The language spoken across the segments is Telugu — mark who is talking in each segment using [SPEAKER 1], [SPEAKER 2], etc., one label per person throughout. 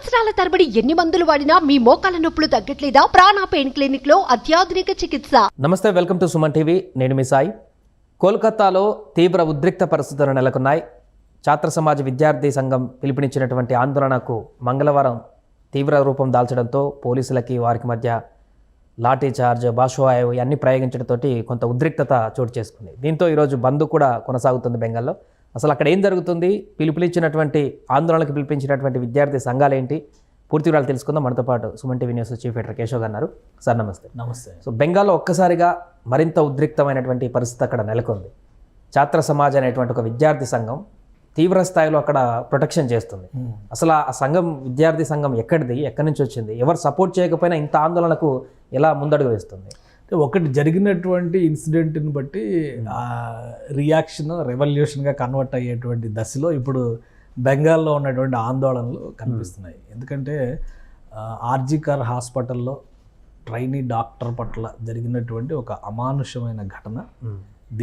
[SPEAKER 1] సంవత్సరాల తరబడి ఎన్ని మందులు వాడినా మీ మోకాల నొప్పులు తగ్గట్లేదా? ప్రాణ పెయిన్ క్లినిక్ లో అత్యాధునిక చికిత్స.
[SPEAKER 2] నమస్తే, వెల్కమ్ టు సుమన్ టీవీ. నేను మీ సాయి. కోల్కతాలో తీవ్ర ఉద్రిక్త పరిస్థితులు నెలకొన్నాయి. ఛాత్ర సమాజ్ విద్యార్థి సంఘం పిలుపునిచ్చినటువంటి ఆందోళనకు మంగళవారం తీవ్ర రూపం దాల్చడంతో పోలీసులకి వారికి మధ్య లాఠీ చార్జ్, బాష్పాయు ఇవన్నీ ప్రయోగించడంతో కొంత ఉద్రిక్తత చోటు చేసుకుంది. దీంతో ఈరోజు బంద్ కూడా కొనసాగుతుంది బెంగాల్లో. అసలు అక్కడ ఏం జరుగుతుంది, ఆందోళనకు పిలిపించినటువంటి విద్యార్థి సంఘాలు ఏంటి, పూర్తి వివరాలు తెలుసుకుందాం. మనతో పాటు Suman TV news chief editor Keshav గారు ఉన్నారు. సార్ నమస్తే.
[SPEAKER 3] నమస్తే.
[SPEAKER 2] సో బెంగాల్లో ఒక్కసారిగా మరింత ఉద్రిక్తమైనటువంటి పరిస్థితి అక్కడ నెలకొంది. ఛాత్ర సమాజ్ అనేటువంటి ఒక విద్యార్థి సంఘం తీవ్ర స్థాయిలో అక్కడ ప్రొటెక్షన్ చేస్తుంది. అసలు ఆ సంఘం, విద్యార్థి సంఘం ఎక్కడిది, ఎక్కడి నుంచి వచ్చింది, ఎవరు సపోర్ట్ చేయకపోయినా ఇంత ఆందోళనకు ఎలా ముందడుగు వేస్తుంది?
[SPEAKER 3] ఒకటి జరిగినటువంటి ఇన్సిడెంట్ని బట్టి రియాక్షన్ రెవల్యూషన్గా కన్వర్ట్ అయ్యేటువంటి దశలో ఇప్పుడు బెంగాల్లో ఉన్నటువంటి ఆందోళనలు కనిపిస్తున్నాయి. ఎందుకంటే ఆర్జికర్ హాస్పిటల్లో ట్రైనీ డాక్టర్ పట్ల జరిగినటువంటి ఒక అమానుషమైన ఘటన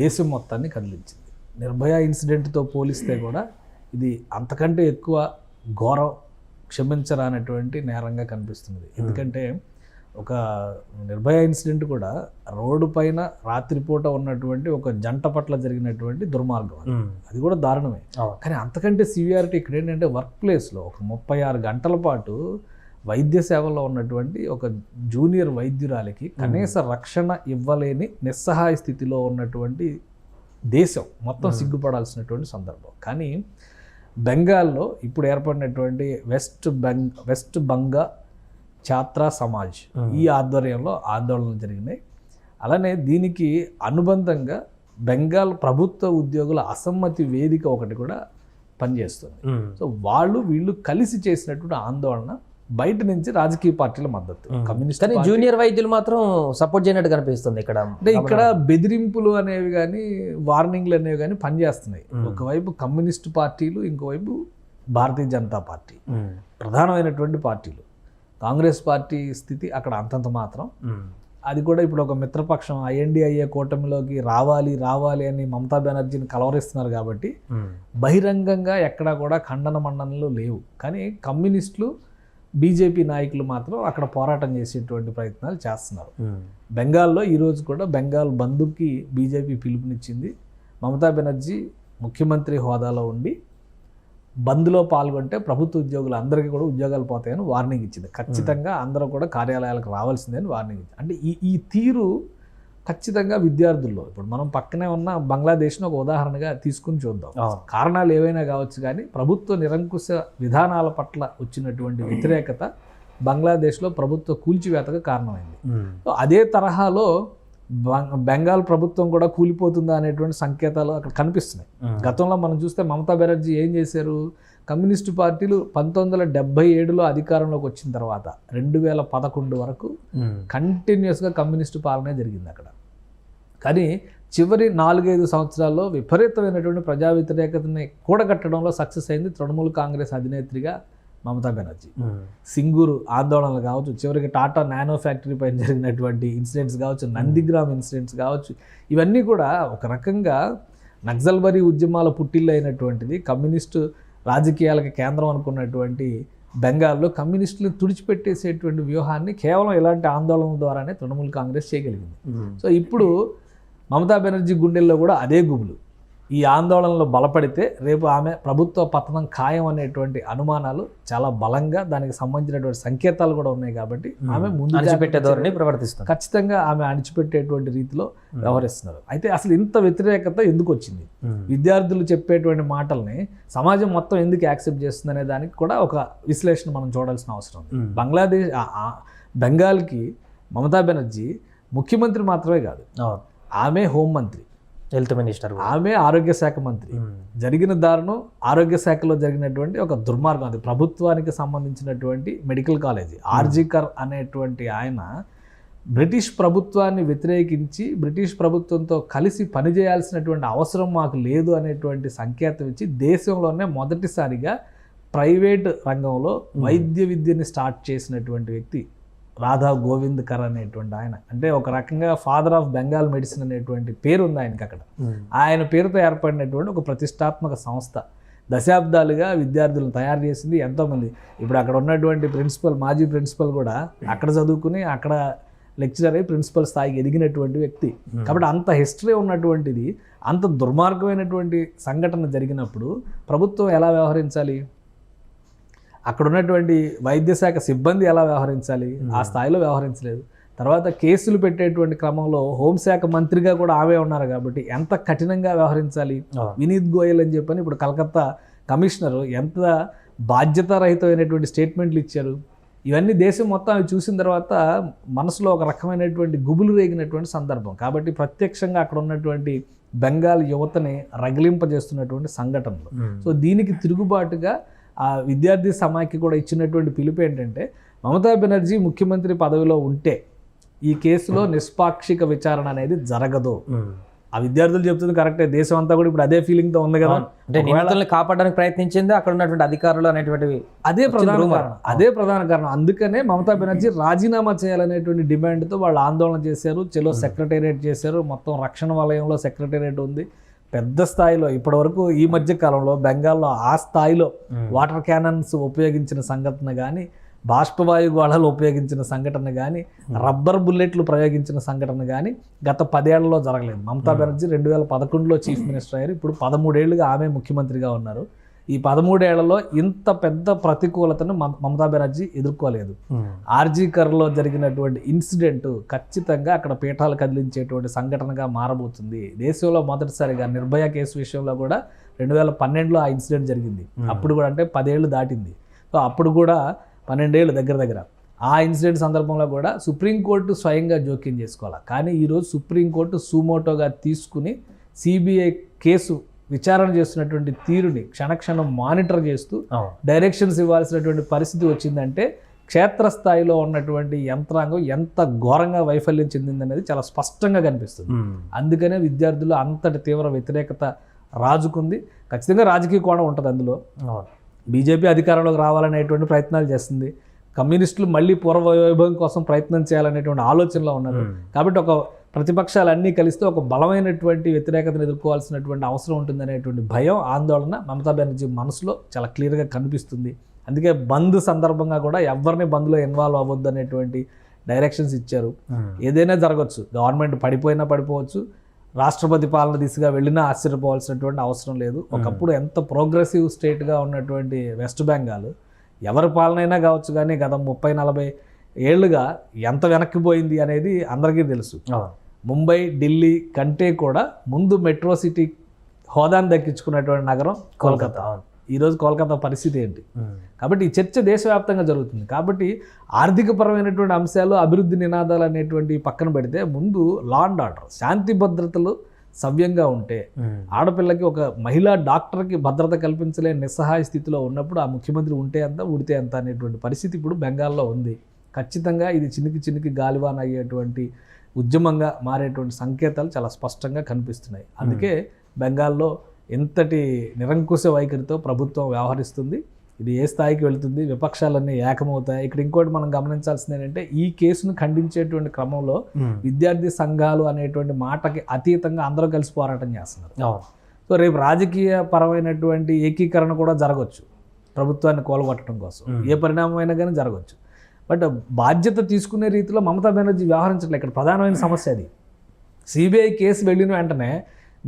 [SPEAKER 3] దేశం మొత్తాన్ని కదిలించింది. నిర్భయ ఇన్సిడెంట్తో పోలిస్తే కూడా ఇది అంతకంటే ఎక్కువ ఘోరం, క్షమించరానటువంటి నేరంగా కనిపిస్తున్నది. ఎందుకంటే ఒక నిర్భయ ఇన్సిడెంట్ కూడా రోడ్డు పైన రాత్రిపూట ఉన్నటువంటి ఒక జంట పట్ల జరిగినటువంటి దుర్మార్గం, అది కూడా దారుణమే. కానీ అంతకంటే సివియారిటీ ఇక్కడ ఏంటంటే వర్క్ ప్లేస్లో ఒక 36 గంటల పాటు వైద్య సేవలో ఉన్నటువంటి ఒక జూనియర్ వైద్యురాలికి కనీస రక్షణ ఇవ్వలేని నిస్సహాయ స్థితిలో ఉన్నటువంటి దేశం మొత్తం సిగ్గుపడాల్సినటువంటి సందర్భం. కానీ బెంగాల్లో ఇప్పుడు ఏర్పడినటువంటి వెస్ట్ బంగా ఛాత్ర సమాజ్ ఈ ఆధ్వర్యంలో ఆందోళనలు జరిగినాయి. అలానే దీనికి అనుబంధంగా బెంగాల్ ప్రభుత్వ ఉద్యోగుల అసమ్మతి వేదిక ఒకటి కూడా పనిచేస్తుంది. సో వీళ్ళు కలిసి చేసినటువంటి ఆందోళన బయట నుంచి రాజకీయ పార్టీల మద్దతు, కమ్యూనిస్ట్.
[SPEAKER 2] కానీ జూనియర్ వైద్యులు మాత్రం సపోర్ట్ చేయనట్టు కనిపిస్తుంది ఇక్కడ.
[SPEAKER 3] అంటే ఇక్కడ బెదిరింపులు అనేవి కానీ, వార్నింగ్లు అనేవి కానీ పనిచేస్తున్నాయి. ఒకవైపు కమ్యూనిస్ట్ పార్టీలు, ఇంకోవైపు భారతీయ జనతా పార్టీ, ప్రధానమైనటువంటి పార్టీలు. కాంగ్రెస్ పార్టీ స్థితి అక్కడ అంతంత మాత్రం. అది కూడా ఇప్పుడు ఒక మిత్రపక్షం INDIA కూటమిలోకి రావాలి అని మమతా బెనర్జీని కలవరిస్తున్నారు కాబట్టి బహిరంగంగా ఎక్కడా కూడా ఖండన మండనలు లేవు. కానీ కమ్యూనిస్టులు, బీజేపీ నాయకులు మాత్రం అక్కడ పోరాటం చేసేటువంటి ప్రయత్నాలు చేస్తున్నారు. బెంగాల్లో ఈరోజు కూడా బెంగాల్ బంద్కి బీజేపీ పిలుపునిచ్చింది. మమతా బెనర్జీ ముఖ్యమంత్రి హోదాలో ఉండి బంద్లో పాల్గొంటే ప్రభుత్వ ఉద్యోగులు అందరికీ కూడా ఉద్యోగాలు పోతాయని వార్నింగ్ ఇచ్చింది. ఖచ్చితంగా అందరూ కూడా కార్యాలయాలకు రావాల్సిందని వార్నింగ్ ఇచ్చింది. అంటే ఈ తీరు ఖచ్చితంగా విద్యార్థుల్లో, ఇప్పుడు మనం పక్కనే ఉన్న బంగ్లాదేశ్ను ఒక ఉదాహరణగా తీసుకుని చూద్దాం. కారణాలు ఏవైనా కావచ్చు, కానీ ప్రభుత్వ నిరంకుశ విధానాల పట్ల వచ్చినటువంటి వ్యతిరేకత బంగ్లాదేశ్లో ప్రభుత్వ కూల్చివేతకు కారణమైంది. అదే తరహాలో బెంగాల్ ప్రభుత్వం కూడా కూలిపోతుందా అనేటువంటి సంకేతాలు అక్కడ కనిపిస్తున్నాయి. గతంలో మనం చూస్తే మమతా బెనర్జీ ఏం చేశారు, కమ్యూనిస్టు పార్టీలు 1977లో అధికారంలోకి వచ్చిన తర్వాత 2011 వరకు కంటిన్యూస్గా కమ్యూనిస్టు పాలనే జరిగింది అక్కడ. కానీ చివరి 4-5 సంవత్సరాల్లో విపరీతమైనటువంటి ప్రజా వ్యతిరేకతని కూడగట్టడంలో సక్సెస్ అయింది తృణమూల్ కాంగ్రెస్ అధినేత్రిగా మమతా బెనర్జీ. సింగూరు ఆందోళనలు కావచ్చు, చివరికి టాటా నానో ఫ్యాక్టరీ పైన జరిగినటువంటి ఇన్సిడెంట్స్ కావచ్చు, నందిగ్రామ్ ఇన్సిడెంట్స్ కావచ్చు, ఇవన్నీ కూడా ఒక రకంగా నక్సల్బరీ ఉద్యమాల పుట్టిల్లు అయినటువంటిది. కమ్యూనిస్టు రాజకీయాలకు కేంద్రం అనుకున్నటువంటి బెంగాల్లో కమ్యూనిస్టులను తుడిచిపెట్టేసేటువంటి వ్యూహాన్ని కేవలం ఇలాంటి ఆందోళనల ద్వారానే తృణమూల్ కాంగ్రెస్ చేయగలిగింది. సో ఇప్పుడు మమతా బెనర్జీ గుండెల్లో కూడా అదే గుబులు. ఈ ఆందోళనలో బలపడితే రేపు ఆమె ప్రభుత్వ పతనం ఖాయం అనేటువంటి అనుమానాలు చాలా బలంగా, దానికి సంబంధించినటువంటి సంకేతాలు కూడా ఉన్నాయి. కాబట్టి ఆమె ముందు
[SPEAKER 2] అణిచిపెట్టే ధోరణి ప్రవర్తిస్తుంది.
[SPEAKER 3] ఖచ్చితంగా ఆమె అణిచిపెట్టేటువంటి రీతిలో వ్యవహరిస్తున్నారు. అయితే అసలు ఇంత వ్యతిరేకత ఎందుకు వచ్చింది, విద్యార్థులు చెప్పేటువంటి మాటల్ని సమాజం మొత్తం ఎందుకు యాక్సెప్ట్ చేస్తుంది అనే దానికి కూడా ఒక విశ్లేషణ మనం చూడాల్సిన అవసరం ఉంది. బెంగాల్కి మమతా బెనర్జీ ముఖ్యమంత్రి మాత్రమే కాదు, ఆమె హోంమంత్రి,
[SPEAKER 2] హెల్త్ మినిస్టర్,
[SPEAKER 3] ఆమె ఆరోగ్య శాఖ మంత్రి. జరిగిన దారుణం ఆరోగ్య శాఖలో జరిగినటువంటి ఒక దుర్మార్గం, అది ప్రభుత్వానికి సంబంధించినటువంటి మెడికల్ కాలేజీ. ఆర్జికర్ అనేటువంటి ఆయన బ్రిటిష్ ప్రభుత్వాన్ని వ్యతిరేకించి బ్రిటిష్ ప్రభుత్వంతో కలిసి పనిచేయాల్సినటువంటి అవసరం మాకు లేదు అనేటువంటి సంకేతం ఇచ్చి దేశంలోనే మొదటిసారిగా ప్రైవేట్ రంగంలో వైద్య విద్యని స్టార్ట్ చేసినటువంటి వ్యక్తి రాధా గోవింద్కర్ అనేటువంటి ఆయన. అంటే ఒక రకంగా ఫాదర్ ఆఫ్ బెంగాల్ మెడిసిన్ అనేటువంటి పేరు ఉంది ఆయనకి అక్కడ. ఆయన పేరుతో ఏర్పడినటువంటి ఒక ప్రతిష్టాత్మక సంస్థ దశాబ్దాలుగా విద్యార్థులను తయారు చేసింది ఎంతోమంది. ఇప్పుడు అక్కడ ఉన్నటువంటి ప్రిన్సిపల్, మాజీ ప్రిన్సిపల్ కూడా అక్కడ చదువుకుని అక్కడ లెక్చరర్ అయ్యి ప్రిన్సిపల్ స్థాయికి ఎదిగినటువంటి వ్యక్తి. కాబట్టి అంత హిస్టరీ ఉన్నటువంటిది, అంత దుర్మార్గమైనటువంటి సంఘటన జరిగినప్పుడు ప్రభుత్వం ఎలా వ్యవహరించాలి, అక్కడ ఉన్నటువంటి వైద్య శాఖ సిబ్బంది ఎలా వ్యవహరించాలి, ఆ స్థాయిలో వ్యవహరించలేదు. తర్వాత కేసులు పెట్టేటువంటి క్రమంలో హోంశాఖ మంత్రిగా కూడా ఆమె ఉన్నారు కాబట్టి ఎంత కఠినంగా వ్యవహరించాలి. వినీత్ గోయల్ అని చెప్పని ఇప్పుడు కలకత్తా కమిషనరు ఎంత బాధ్యతారహితమైనటువంటి స్టేట్మెంట్లు ఇచ్చారు. ఇవన్నీ దేశం మొత్తం అవి చూసిన తర్వాత మనసులో ఒక రకమైనటువంటి గుబులు రేగినటువంటి సందర్భం. కాబట్టి ప్రత్యక్షంగా అక్కడ ఉన్నటువంటి బెంగాల్ యువతని రగిలింపజేస్తున్నటువంటి సంఘటనలు. సో దీనికి తిరుగుబాటుగా ఆ విద్యార్థి సమాఖ్య కూడా ఇచ్చినటువంటి పిలుపు ఏంటంటే, మమతా బెనర్జీ ముఖ్యమంత్రి పదవిలో ఉంటే ఈ కేసులో నిష్పాక్షిక విచారణ అనేది జరగదు. ఆ విద్యార్థులు చెప్తుంది కరెక్టే, దేశం అంతా కూడా ఇప్పుడు అదే ఫీలింగ్తో ఉంది కదా.
[SPEAKER 2] అంటే నిందితుల్ని కాపాడడానికి ప్రయత్నించింది అక్కడ ఉన్నటువంటి అధికారులు అనేటువంటివి
[SPEAKER 3] అదే ప్రధాన కారణం. అందుకనే మమతా బెనర్జీ రాజీనామా చేయాలనేటువంటి డిమాండ్తో వాళ్ళు ఆందోళన చేశారు. చెలో సెక్రటేరియట్ చేశారు. మొత్తం రక్షణ వలయంలో సెక్రటేరియట్ ఉంది. పెద్ద స్థాయిలో ఇప్పటి వరకు ఈ మధ్య కాలంలో బెంగాల్లో ఆ స్థాయిలో వాటర్ క్యానన్స్ ఉపయోగించిన సంఘటన కానీ, బాష్పవాయు గోళాలు ఉపయోగించిన సంఘటన కానీ, రబ్బర్ బుల్లెట్లు ప్రయోగించిన సంఘటన కానీ గత 10 ఏళ్లలో జరగలేదు. మమతా బెనర్జీ 2011లో చీఫ్ మినిస్టర్ అయ్యారు. ఇప్పుడు 13 ఏళ్లుగా ఆమె ముఖ్యమంత్రిగా ఉన్నారు. ఈ 13 ఏళ్లలో ఇంత పెద్ద ప్రతికూలతను మమతా బెనర్జీ ఎదుర్కోలేదు. ఆర్జీకర్లో జరిగినటువంటి ఇన్సిడెంట్ ఖచ్చితంగా అక్కడ పీఠాలు కదిలించేటువంటి సంఘటనగా మారబోతుంది. దేశంలో మొదటిసారిగా నిర్భయ కేసు విషయంలో కూడా 2012లో ఆ ఇన్సిడెంట్ జరిగింది. అప్పుడు కూడా అంటే 10 ఏళ్ళు దాటింది. సో అప్పుడు కూడా 12 ఏళ్ళు దగ్గర ఆ ఇన్సిడెంట్ సందర్భంలో కూడా సుప్రీంకోర్టు స్వయంగా జోక్యం చేసుకోవాలి. కానీ ఈరోజు సుప్రీంకోర్టు సుమోటోగా తీసుకుని సిబిఐ కేసు విచారణ చేస్తున్నటువంటి తీరుని క్షణక్షణం మానిటర్ చేస్తూ డైరెక్షన్స్ ఇవ్వాల్సినటువంటి పరిస్థితి వచ్చిందంటే క్షేత్రస్థాయిలో ఉన్నటువంటి యంత్రాంగం ఎంత ఘోరంగా వైఫల్యం చెందిందనేది చాలా స్పష్టంగా కనిపిస్తుంది. అందుకనే విద్యార్థులు అంతటి తీవ్ర వ్యతిరేకత రాజుకుంది. ఖచ్చితంగా రాజకీయ కోణం ఉంటుంది అందులో. బీజేపీ అధికారంలోకి రావాలనేటువంటి ప్రయత్నాలు చేస్తుంది. కమ్యూనిస్టులు మళ్ళీ పూర్వ వైభవం కోసం ప్రయత్నం చేయాలనేటువంటి ఆలోచనలో ఉన్నారు. కాబట్టి ఒక ప్రతిపక్షాలన్నీ కలిస్తే ఒక బలమైనటువంటి వ్యతిరేకతను ఎదుర్కోవాల్సినటువంటి అవసరం ఉంటుందనేటువంటి భయం, ఆందోళన మమతా బెనర్జీ మనసులో చాలా క్లియర్గా కనిపిస్తుంది. అందుకే బంద్ సందర్భంగా కూడా ఎవరిని బంద్లో ఇన్వాల్వ్ అవ్వద్దు అనేటువంటి డైరెక్షన్స్ ఇచ్చారు. ఏదైనా జరగవచ్చు, గవర్నమెంట్ పడిపోయినా పడిపోవచ్చు, రాష్ట్రపతి పాలన దిశగా వెళ్ళినా ఆశ్చర్యపోవాల్సినటువంటి అవసరం లేదు. ఒకప్పుడు ఎంత ప్రోగ్రెసివ్ స్టేట్గా ఉన్నటువంటి వెస్ట్ బెంగాల్ ఎవరి పాలన అయినా కావచ్చు, కానీ గత 30-40 ఏళ్లుగా ఎంత వెనక్కిపోయింది అనేది అందరికీ తెలుసు. ముంబై, ఢిల్లీ కంటే కూడా ముందు మెట్రో సిటీ హోదాను దక్కించుకున్నటువంటి నగరం కోల్కతా. ఈరోజు కోల్కతా పరిస్థితి ఏంటి? కాబట్టి ఈ చర్చ దేశవ్యాప్తంగా జరుగుతుంది. కాబట్టి ఆర్థికపరమైనటువంటి అంశాలు, అభివృద్ధి నినాదాలు అనేటువంటి పక్కన పెడితే ముందు లా అండ్ ఆర్డర్, శాంతి భద్రతలు సవ్యంగా ఉంటే, ఆడపిల్లకి ఒక మహిళా డాక్టర్కి భద్రత కల్పించలేని నిస్సహాయ స్థితిలో ఉన్నప్పుడు ఆ ముఖ్యమంత్రి ఉంటే ఎంత ఉడితే ఎంత అనేటువంటి పరిస్థితి ఇప్పుడు బెంగాల్లో ఉంది. ఖచ్చితంగా ఇది చినికి గాలివాన అయ్యేటువంటి ఉద్యమంగా మారేటువంటి సంకేతాలు చాలా స్పష్టంగా కనిపిస్తున్నాయి. అందుకే బెంగాల్లో ఎంతటి నిరంకుశ వైఖరితో ప్రభుత్వం వ్యవహరిస్తుంది, ఇది ఏ స్థాయికి వెళుతుంది, విపక్షాలన్నీ ఏకమవుతాయి. ఇక్కడ ఇంకోటి మనం గమనించాల్సింది ఏంటంటే, ఈ కేసును ఖండించేటువంటి క్రమంలో విద్యార్థి సంఘాలు అనేటువంటి మాటకి అతీతంగా అందరూ కలిసి పోరాటం చేస్తున్నారు. సో రేపు రాజకీయ పరమైనటువంటి ఏకీకరణ కూడా జరగవచ్చు ప్రభుత్వాన్ని కూలగొట్టడం కోసం. ఏ పరిణామమైనా కానీ జరగవచ్చు. బట్ బాధ్యత తీసుకునే రీతిలో మమతా బెనర్జీ వ్యవహరించట్లేదు. ఇక్కడ ప్రధానమైన సమస్య అది. సిబిఐ కేసు వెళ్ళిన వెంటనే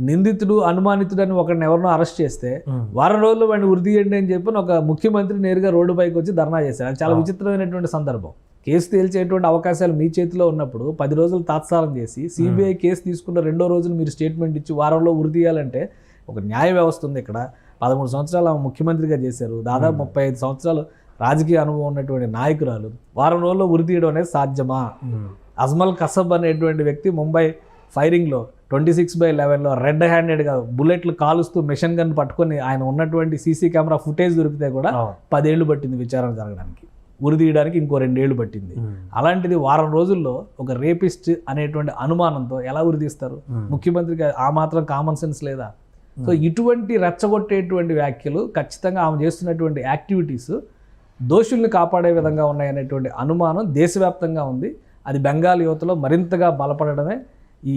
[SPEAKER 3] నిందితుడు, అనుమానితుడు అని ఒకరిని ఎవరినో అరెస్ట్ చేస్తే వారం రోజుల్లో వాడిని ఉరి తీయండి అని చెప్పి ఒక ముఖ్యమంత్రి నేరుగా రోడ్డు పైకి వచ్చి ధర్నా చేశారు. అది చాలా విచిత్రమైనటువంటి సందర్భం. కేసు తేల్చేటువంటి అవకాశాలు మీ చేతిలో ఉన్నప్పుడు 10 రోజులు తాత్సారం చేసి సిబిఐ కేసు తీసుకున్న 2వ రోజున మీరు స్టేట్మెంట్ ఇచ్చి వారంలో ఉరి తీయాలంటే ఒక న్యాయ వ్యవస్థ ఉంది ఇక్కడ. 13 సంవత్సరాలు ఆమె ముఖ్యమంత్రిగా చేశారు. దాదాపు 35 సంవత్సరాలు రాజకీయ అనుభవం ఉన్నటువంటి నాయకురాలు వారం రోజుల్లో ఉరి తీయడం అనేది సాధ్యమా? అజ్మల్ కసబ్ అనేటువంటి వ్యక్తి ముంబై ఫైరింగ్లో 26/11లో రెడ్ హ్యాండెడ్గా బుల్లెట్లు కాలుస్తూ మిషన్ గన్ పట్టుకొని ఆయన ఉన్నటువంటి సీసీ కెమెరా ఫుటేజ్ దొరికితే కూడా 10 ఏళ్ళు పట్టింది విచారణ జరగడానికి. ఉరి తీయడానికి ఇంకో 2 ఏళ్ళు పట్టింది. అలాంటిది వారం రోజుల్లో ఒక రేపిస్ట్ అనేటువంటి అనుమానంతో ఎలా ఉరి తీస్తారు? ముఖ్యమంత్రికి ఆ మాత్రం కామన్ సెన్స్ లేదా? సో ఇటువంటి రెచ్చగొట్టేటువంటి వ్యాఖ్యలు, ఖచ్చితంగా ఆమె చేస్తున్నటువంటి యాక్టివిటీస్ దోషుల్ని కాపాడే విధంగా ఉన్నాయనేటువంటి అనుమానం దేశవ్యాప్తంగా ఉంది. అది బెంగాల్ యువతలో మరింతగా బలపడడమే ఈ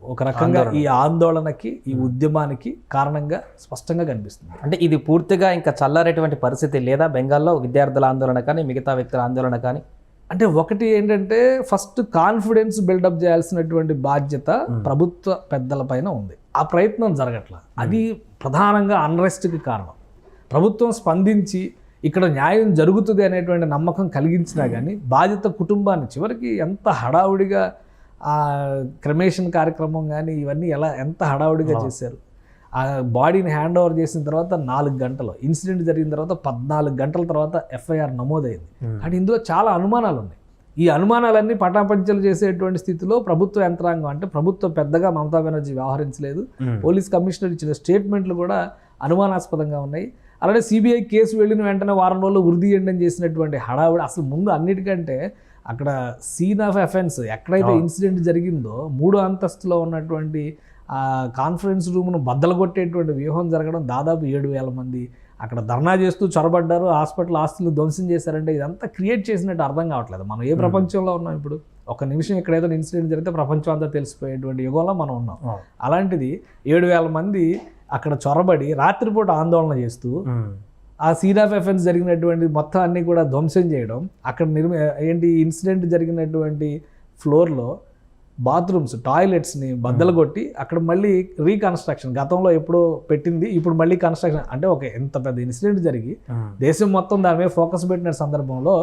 [SPEAKER 3] ఒక రకంగా ఈ ఆందోళనకి ఈ ఉద్యమానికి కారణంగా స్పష్టంగా కనిపిస్తుంది.
[SPEAKER 2] అంటే ఇది పూర్తిగా ఇంకా చల్లారేటువంటి పరిస్థితి లేదా బెంగాల్లో విద్యార్థుల ఆందోళన కానీ మిగతా వ్యక్తుల ఆందోళన కానీ?
[SPEAKER 3] అంటే ఒకటి ఏంటంటే ఫస్ట్ కాన్ఫిడెన్స్ బిల్డప్ చేయాల్సినటువంటి బాధ్యత ప్రభుత్వ పెద్దల పైన ఉంది. ఆ ప్రయత్నం జరగట్లా. అది ప్రధానంగా అన్రెస్ట్కి కారణం. ప్రభుత్వం స్పందించి ఇక్కడ న్యాయం జరుగుతుంది అనేటువంటి నమ్మకం కలిగించినా కానీ బాధిత కుటుంబాన్ని చివరికి ఎంత హడావుడిగా ఆ క్రమేషన్ కార్యక్రమం కానీ ఇవన్నీ ఎంత హడావుడిగా చేశారు. ఆ బాడీని హ్యాండ్ ఓవర్ చేసిన తర్వాత 4 గంటలు, ఇన్సిడెంట్ జరిగిన తర్వాత 14 గంటల తర్వాత ఎఫ్ఐఆర్ నమోదైంది. కానీ ఇందులో చాలా అనుమానాలు ఉన్నాయి. ఈ అనుమానాలన్నీ పటాపంచలు చేసేటువంటి స్థితిలో ప్రభుత్వ యంత్రాంగం, అంటే ప్రభుత్వం పెద్దగా మమతా బెనర్జీ వ్యవహరించలేదు. పోలీస్ కమిషనర్ ఇచ్చిన స్టేట్మెంట్లు కూడా అనుమానాస్పదంగా ఉన్నాయి. అలానే సిబిఐ కేసు వెళ్ళిన వెంటనే వారం రోజులు వృద్ధి చేయడం చేసినటువంటి హడావుడి. అసలు ముందు అన్నిటికంటే అక్కడ సీన్ ఆఫ్ అఫెన్స్ ఎక్కడైతే ఇన్సిడెంట్ జరిగిందో 3వ అంతస్తులో ఉన్నటువంటి ఆ కాన్ఫరెన్స్ రూమ్ను బద్దలగొట్టేటువంటి వ్యూహం జరగడం, దాదాపు 7,000 మంది అక్కడ ధర్నా చేస్తూ చొరబడ్డారు, హాస్పిటల్ ఆస్తులు ధ్వంసం చేశారంటే ఇదంతా క్రియేట్ చేసినట్టు అర్థం కావట్లేదు. మనం ఏ ప్రపంచంలో ఉన్నాం ఇప్పుడు? ఒక నిమిషం ఇక్కడ ఏదైనా ఇన్సిడెంట్ జరిగితే ప్రపంచం అంతా తెలిసిపోయేటువంటి యుగంలో మనం ఉన్నాం. అలాంటిది 7,000 మంది అక్కడ చొరబడి రాత్రిపూట ఆందోళన చేస్తూ ఆ సీన్ ఆఫ్ ఎఫెన్స్ జరిగినటువంటి మొత్తం అన్నీ కూడా ధ్వంసం చేయడం, అక్కడ ఇన్సిడెంట్ జరిగినటువంటి ఫ్లోర్లో బాత్రూమ్స్, టాయిలెట్స్ని బద్దలుగొట్టి అక్కడ మళ్ళీ రీకన్స్ట్రక్షన్, గతంలో ఎప్పుడో పెట్టింది ఇప్పుడు మళ్ళీ కన్స్ట్రక్షన్. అంటే ఒక ఎంత పెద్ద ఇన్సిడెంట్ జరిగి దేశం మొత్తం దాని మీద ఫోకస్ పెట్టిన సందర్భంలో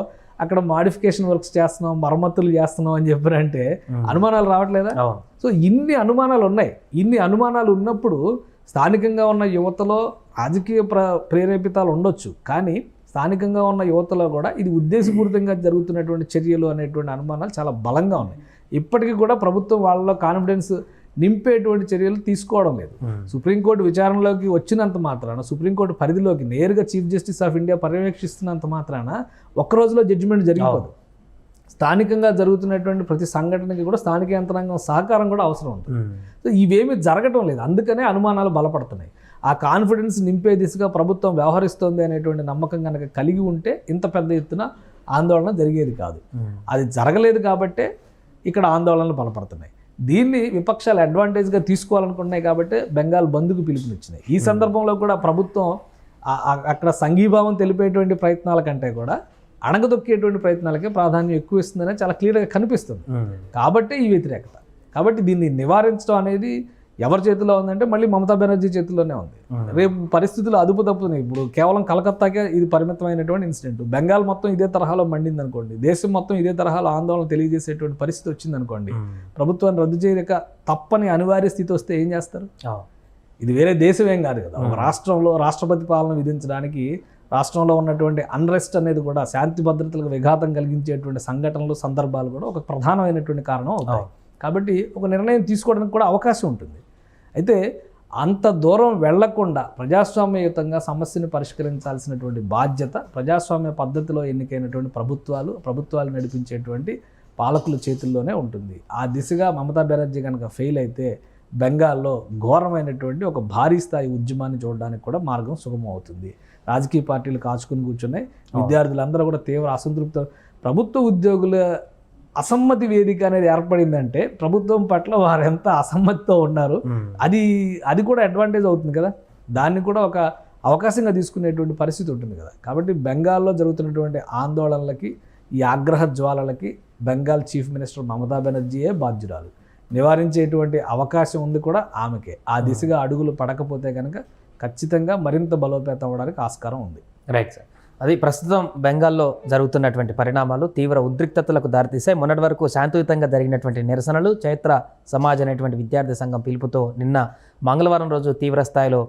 [SPEAKER 3] అక్కడ మాడిఫికేషన్ వర్క్స్ చేస్తున్నాం, మరమ్మతులు చేస్తున్నాం అని చెప్పారంటే అనుమానాలు రావట్లేదా? సో ఇన్ని అనుమానాలు ఉన్నాయి. ఇన్ని అనుమానాలు ఉన్నప్పుడు స్థానికంగా ఉన్న యువతలో రాజకీయ ప్రేరేపితాలు ఉండొచ్చు, కానీ స్థానికంగా ఉన్న యువతలో కూడా ఇది ఉద్దేశపూరితంగా జరుగుతున్నటువంటి చర్యలు అనేటువంటి అనుమానాలు చాలా బలంగా ఉన్నాయి. ఇప్పటికీ కూడా ప్రభుత్వం వాళ్ళలో కాన్ఫిడెన్స్ నింపేటువంటి చర్యలు తీసుకోవడం లేదు. సుప్రీంకోర్టు విచారణలోకి వచ్చినంత మాత్రాన, సుప్రీంకోర్టు పరిధిలోకి నేరుగా చీఫ్ జస్టిస్ ఆఫ్ ఇండియా పర్యవేక్షిస్తున్నంత మాత్రాన ఒక్క రోజులో జడ్జిమెంట్ జరిగిపోదు. స్థానికంగా జరుగుతున్నటువంటి ప్రతి సంఘటనకి కూడా స్థానిక యంత్రాంగం సహకారం కూడా అవసరం ఉంటుంది. సో ఇవేమీ జరగటం లేదు, అందుకనే అనుమానాలు బలపడుతున్నాయి. ఆ కాన్ఫిడెన్స్ నింపే దిశగా ప్రభుత్వం వ్యవహరిస్తోంది అనేటువంటి నమ్మకం కనుక కలిగి ఉంటే ఇంత పెద్ద ఎత్తున ఆందోళన జరిగేది కాదు. అది జరగలేదు కాబట్టే ఇక్కడ ఆందోళనలు బలపడుతున్నాయి. దీన్ని విపక్షాలు అడ్వాంటేజ్గా తీసుకోవాలనుకుంటున్నాయి కాబట్టి బెంగాల్ బంద్కు పిలుపునిచ్చినాయి. ఈ సందర్భంలో కూడా ప్రభుత్వం అక్కడ సంఘీభావం తెలిపేటువంటి ప్రయత్నాల కంటే కూడా అణగదొక్కేటువంటి ప్రయత్నాలకే ప్రాధాన్యం ఎక్కువ ఇస్తుందనే చాలా క్లియర్గా కనిపిస్తుంది. కాబట్టి ఈ వ్యతిరేకత. కాబట్టి దీన్ని నివారించడం అనేది ఎవరి చేతిలో ఉందంటే మళ్ళీ మమతా బెనర్జీ చేతిలోనే ఉంది. రేపు పరిస్థితులు అదుపు తప్పుతున్నాయి. ఇప్పుడు కేవలం కలకత్తాకే ఇది పరిమితమైనటువంటి ఇన్సిడెంట్. బెంగాల్ మొత్తం ఇదే తరహాలో మండింది అనుకోండి, దేశం మొత్తం ఇదే తరహాలో ఆందోళన తెలియజేసేటువంటి పరిస్థితి వచ్చింది అనుకోండి, ప్రభుత్వాన్ని రద్దు చేయలేక తప్పని అనివార్య స్థితి వస్తే ఏం చేస్తారు? ఇది వేరే దేశం ఏం కాదు కదా. ఒక రాష్ట్రంలో రాష్ట్రపతి పాలన విధించడానికి రాష్ట్రంలో ఉన్నటువంటి అన్రెస్ట్ అనేది కూడా, శాంతి భద్రతలకు విఘాతం కలిగించేటువంటి సంఘటనలు, సందర్భాలు కూడా ఒక ప్రధానమైనటువంటి కారణం అవుతాయి. కాబట్టి ఒక నిర్ణయం తీసుకోవడానికి కూడా అవకాశం ఉంటుంది. అయితే అంత దూరం వెళ్లకుండా ప్రజాస్వామ్యయుతంగా సమస్యను పరిష్కరించాల్సినటువంటి బాధ్యత ప్రజాస్వామ్య పద్ధతిలో ఎన్నికైనటువంటి ప్రభుత్వాలు నడిపించేటువంటి పాలకుల చేతుల్లోనే ఉంటుంది. ఆ దిశగా మమతా బెనర్జీ కనుక ఫెయిల్ అయితే బెంగాల్లో ఘోరమైనటువంటి ఒక భారీ స్థాయి ఉద్యమాన్ని చూడడానికి కూడా మార్గం సుగమం అవుతుంది. రాజకీయ పార్టీలు కాచుకుని కూర్చున్నాయి. విద్యార్థులందరూ కూడా తీవ్ర అసంతృప్తి. ప్రభుత్వ ఉద్యోగుల అసమ్మతి వేదిక అనేది ఏర్పడిందంటే ప్రభుత్వం పట్ల వారు ఎంత అసమ్మతితో ఉన్నారు, అది కూడా అడ్వాంటేజ్ అవుతుంది కదా. దాన్ని కూడా ఒక అవకాశంగా తీసుకునేటువంటి పరిస్థితి ఉంటుంది కదా. కాబట్టి బెంగాల్లో జరుగుతున్నటువంటి ఆందోళనలకి, ఈ ఆగ్రహ జ్వాలలకి బెంగాల్ చీఫ్ మినిస్టర్ మమతా బెనర్జీయే బాధ్యురాలు. నివారించేటువంటి అవకాశం ఉంది కూడా ఆమెకే. ఆ దిశగా అడుగులు పడకపోతే కనుక ఖచ్చితంగా మరింత బలోపేతం అవ్వడానికి ఆస్కారం ఉంది.
[SPEAKER 2] Right sir. అది ప్రస్తుతం బెంగాల్లో జరుగుతున్నటువంటి పరిణామాలు తీవ్ర ఉద్రిక్తతలకు దారితీశాయి. మొన్నటి వరకు శాంతియుతంగా జరిగినటువంటి నిరసనలు, చైత్ర సమాజ్ అనేటువంటి విద్యార్థి సంఘం పిలుపుతో నిన్న మంగళవారం రోజు తీవ్ర స్థాయిలో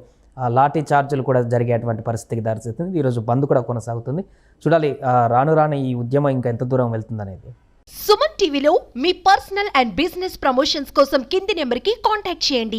[SPEAKER 2] లాఠీ చార్జీలు కూడా జరిగేటువంటి పరిస్థితికి దారితీస్తుంది. ఈరోజు బంద్ కూడా కొనసాగుతుంది. చూడాలి రాను రాను ఈ ఉద్యమం ఇంకా ఎంత దూరం వెళ్తుందనేది.
[SPEAKER 1] సుమన్ టీవీలో మీ పర్సనల్ అండ్ బిజినెస్ ప్రమోషన్స్ కోసం కింది నెంబర్కి కాంటాక్ట్ చేయండి.